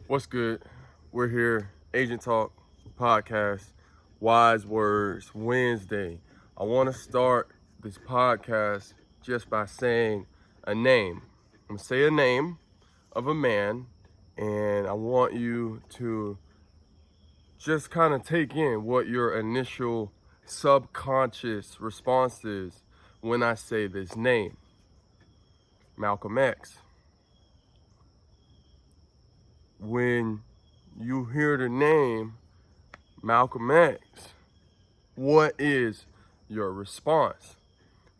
What's good? We're here, Agent Talk Podcast, Wise Words Wednesday. I want to start this podcast just by saying a name. I'm going to say a name of a man, and I want you to just kind of take in what your initial subconscious response is when I say this name. Malcolm X. When you hear the name Malcolm X, what is your response?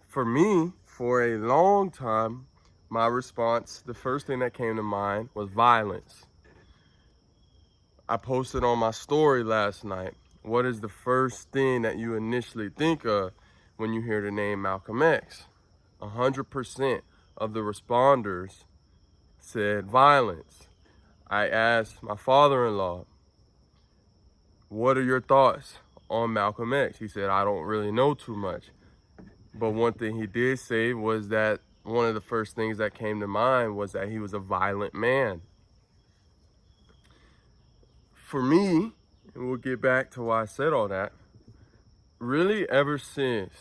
For me, for a long time, my response, the first thing that came to mind was violence. I posted on my story last night, what is the first thing that you initially think of when you hear the name Malcolm X? 100% of the responders said violence. I asked my father-in-law, what are your thoughts on Malcolm X? He said, I don't really know too much. But one thing he did say was that one of the first things that came to mind was that he was a violent man. For me, and we'll get back to why I said all that, really ever since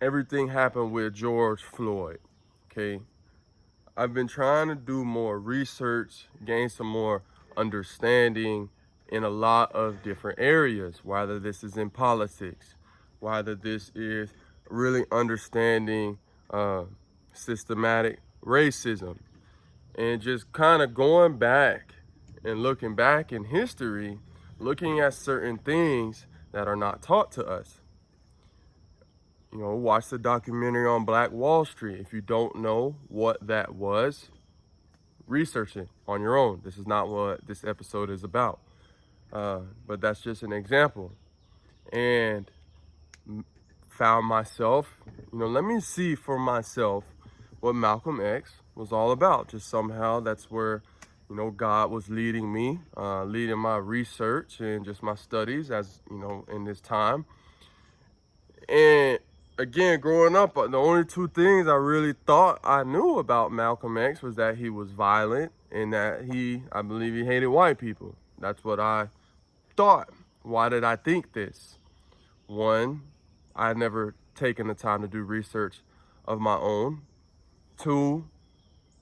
everything happened with George Floyd, okay, I've been trying to do more research, gain some more understanding in a lot of different areas, whether this is in politics, whether this is really understanding systematic racism, and just kind of going back and looking back in history, looking at certain things that are not taught to us. You know, watch the documentary on Black Wall Street. If you don't know what that was, research it on your own. This is not what this episode is about. But that's just an example. And found myself, let me see for myself what Malcolm X was all about. Just somehow that's where, God was leading me, leading my research and just my studies as, in this time. And again, growing up, the only two things I really thought I knew about Malcolm X was that he was violent and that I believe he hated white people. That's what I thought. Why did I think this? One, I had never taken the time to do research of my own. Two,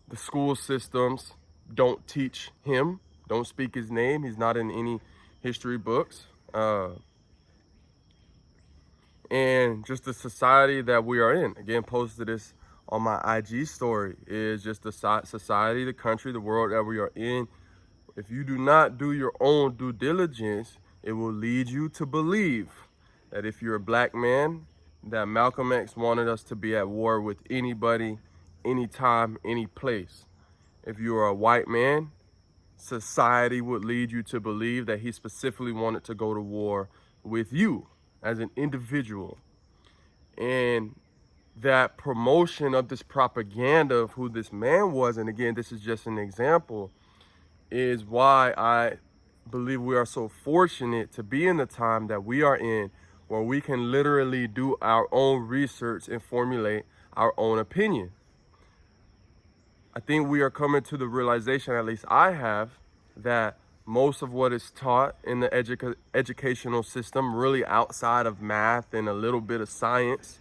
the school systems don't teach him, don't speak his name. He's not in any history books. And just the society that we are in. Again, posted this on my IG story, is just the society, the country, the world that we are in. If you do not do your own due diligence, it will lead you to believe that if you're a black man, that Malcolm X wanted us to be at war with anybody, anytime, any place. If you are a white man, society would lead you to believe that he specifically wanted to go to war with you as an individual. And that promotion of this propaganda of who this man was, and again, this is just an example, is why I believe we are so fortunate to be in the time that we are in, where we can literally do our own research and formulate our own opinion. I think we are coming to the realization, at least I have, that most of what is taught in the educational system, really outside of math and a little bit of science,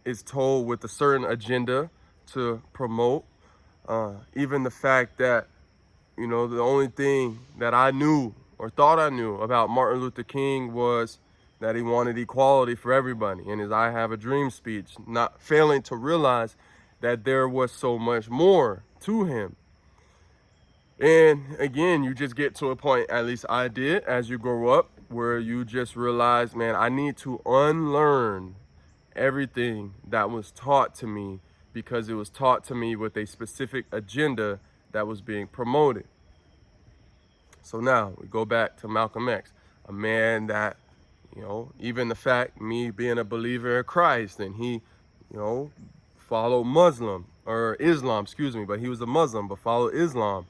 is told with a certain agenda to promote. Even the fact that, the only thing that I knew or thought I knew about Martin Luther King was that he wanted equality for everybody in his I Have a Dream speech, not failing to realize that there was so much more to him. And again, you just get to a point, at least I did, as you grow up, where you just realize, man, I need to unlearn everything that was taught to me, because it was taught to me with a specific agenda that was being promoted. So now we go back to Malcolm X, a man that, even the fact, me being a believer in Christ, and he, followed Islam, but he was a Muslim, but followed Islam,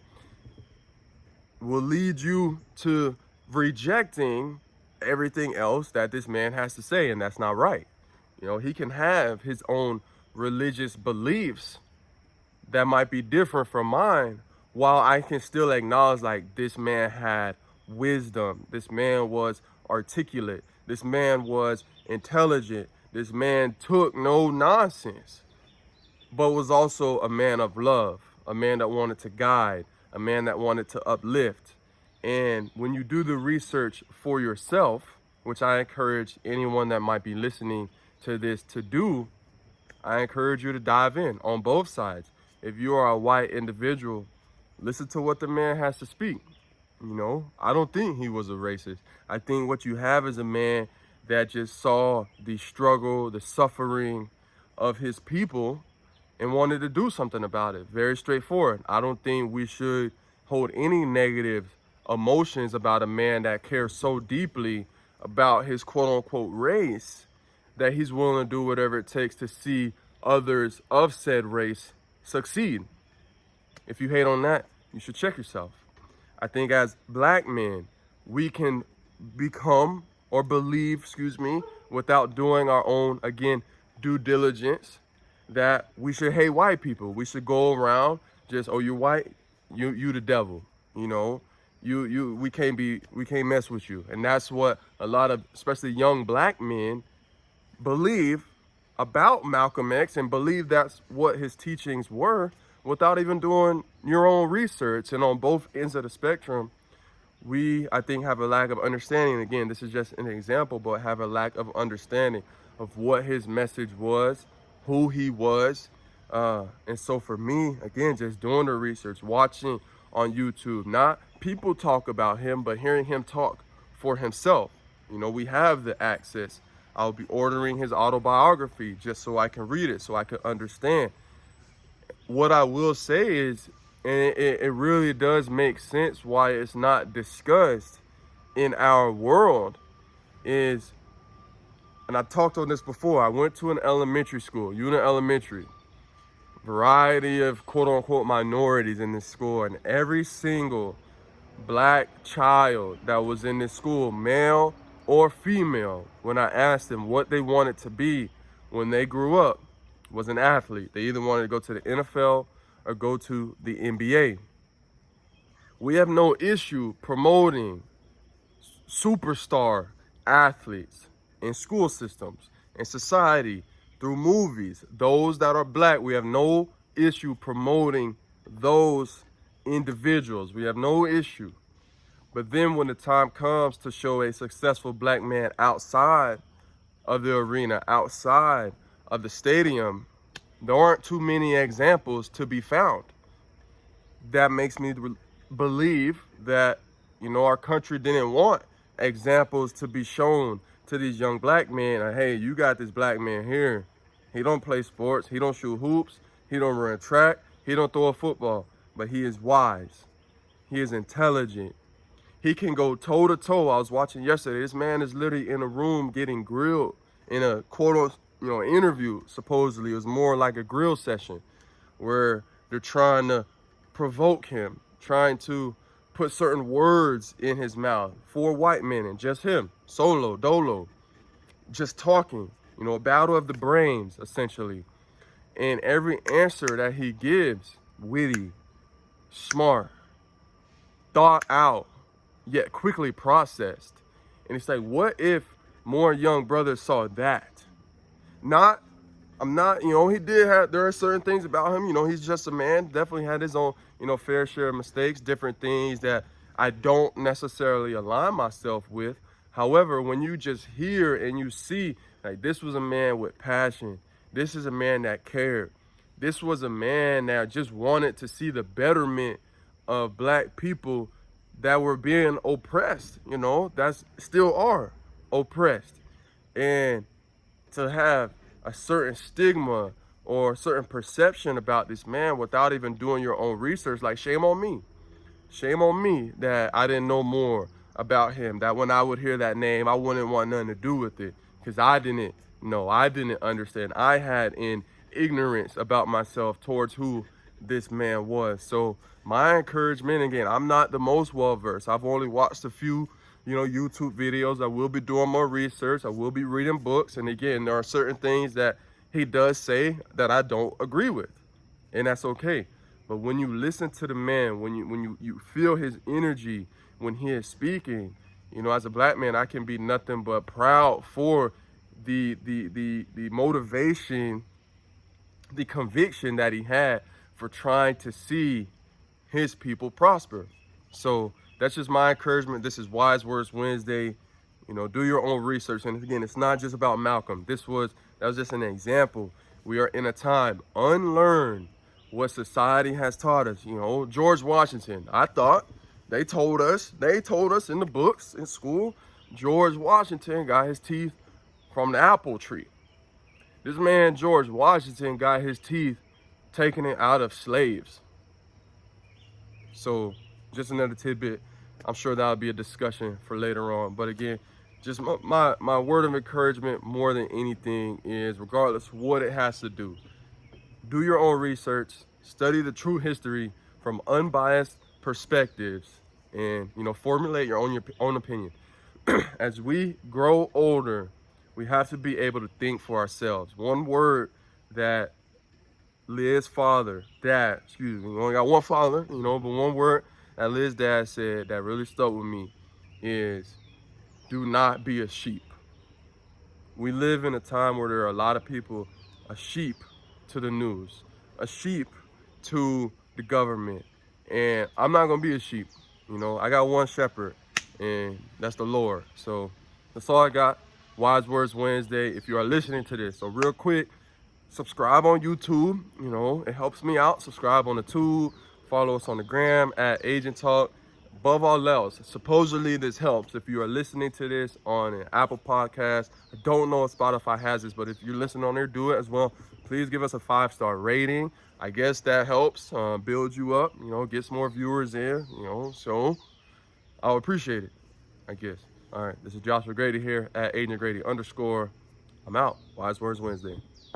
will lead you to rejecting everything else that this man has to say, and that's not right. He can have his own religious beliefs that might be different from mine, while I can still acknowledge like this man had wisdom, this man was articulate, this man was intelligent, this man took no nonsense, but was also a man of love, a man that wanted to guide, a man that wanted to uplift. And when you do the research for yourself, which I encourage anyone that might be listening to this to do, I encourage you to dive in on both sides. If you are a white individual, listen to what the man has to speak. You know, I don't think he was a racist. I think what you have is a man that just saw the struggle, the suffering of his people and wanted to do something about it. Very straightforward. I don't think we should hold any negative emotions about a man that cares so deeply about his quote unquote race that he's willing to do whatever it takes to see others of said race succeed. If you hate on that, you should check yourself. I think as black men, we can become or believe, without doing our own, again, due diligence, that we should hate white people. We should go around just, oh, you're white, you the devil, you know, we can't mess with you. And that's what a lot of, especially young black men, believe about Malcolm X and believe that's what his teachings were without even doing your own research. And on both ends of the spectrum, we, I think, have a lack of understanding. Again, this is just an example, but have a lack of understanding of what his message was, who he was. And so for me, again, just doing the research, watching on YouTube, not people talk about him, but hearing him talk for himself. You know, we have the access. I'll be ordering his autobiography just so I can read it, so I can understand. What I will say is, and it really does make sense why it's not discussed in our world, is, and I talked on this before, I went to an elementary school, Una Elementary, variety of quote unquote minorities in this school, and every single black child that was in this school, male or female, when I asked them what they wanted to be when they grew up, was an athlete. They either wanted to go to the NFL or go to the NBA. We have no issue promoting superstar athletes in school systems, in society, through movies. Those that are black, we have no issue promoting those individuals. We have no issue. But then when the time comes to show a successful black man outside of the arena, outside of the stadium, there aren't too many examples to be found. That makes me believe that, you know, our country didn't want examples to be shown to these young black men. Hey, you got this black man here. He don't play sports. He don't shoot hoops. He don't run track. He don't throw a football. But he is wise. He is intelligent. He can go toe to toe. I was watching yesterday. This man is literally in a room getting grilled in a quote, interview. Supposedly, it was more like a grill session where they're trying to provoke him, trying to put certain words in his mouth. 4 white men and just him, solo, dolo, just talking. You know, a battle of the brains, essentially. And every answer that he gives, witty, smart, thought out, yet quickly processed. And it's like, what if more young brothers saw that? I'm not, he did have, there are certain things about him, he's just a man, definitely had his own, fair share of mistakes, different things that I don't necessarily align myself with. However, when you just hear and you see, like, this was a man with passion. This is a man that cared. This was a man that just wanted to see the betterment of black people that were being oppressed, that still are oppressed. And to have a certain stigma or a certain perception about this man without even doing your own research, like, shame on me. Shame on me that I didn't know more about him, that when I would hear that name, I wouldn't want nothing to do with it because I didn't know, I didn't understand. I had an ignorance about myself towards who this man was. So my encouragement, again, I'm not the most well-versed. I've only watched a few, YouTube videos. I will be doing more research. I will be reading books. And again, there are certain things that he does say that I don't agree with. And that's okay. But when you listen to the man, when you feel his energy when he is speaking, you know, as a black man, I can be nothing but proud for the motivation, the conviction that he had for trying to see his people prosper. So that's just my encouragement. This is Wise Words Wednesday. You know, do your own research. And again, it's not just about Malcolm. That was just an example. We are in a time, unlearn what society has taught us. You know, George Washington, I thought they told us in the books in school, George Washington got his teeth from the apple tree. This man, George Washington, got his teeth taken out of slaves. So just another tidbit. I'm sure that'll be a discussion for later on. But again, just my word of encouragement more than anything is, regardless what it has to do your own research, study the true history from unbiased perspectives, and, you know, formulate your own opinion. As we grow older, we have to be able to think for ourselves. One word that Liz's dad, we only got one father, you know, but one word that Liz's dad said that really stuck with me is, do not be a sheep. We live in a time where there are a lot of people a sheep to the news, a sheep to the government. And I'm not gonna be a sheep. You know, I got one shepherd, and that's the Lord. So that's all I got. Wise Words Wednesday. If you are listening to this, so real quick, subscribe on YouTube. You know, it helps me out. Subscribe on the tube. Follow us on the gram at Agent Talk. Above all else, supposedly this helps if you are listening to this on an Apple podcast. I don't know if Spotify has this, but if you're listening on there, do it as well. Please give us a 5-star rating. I guess that helps build you up, you know, gets more viewers in, you know, so I'll appreciate it, I guess. All right, this is Joshua Grady here at Agent Grady _. I'm out. Wise Words Wednesday.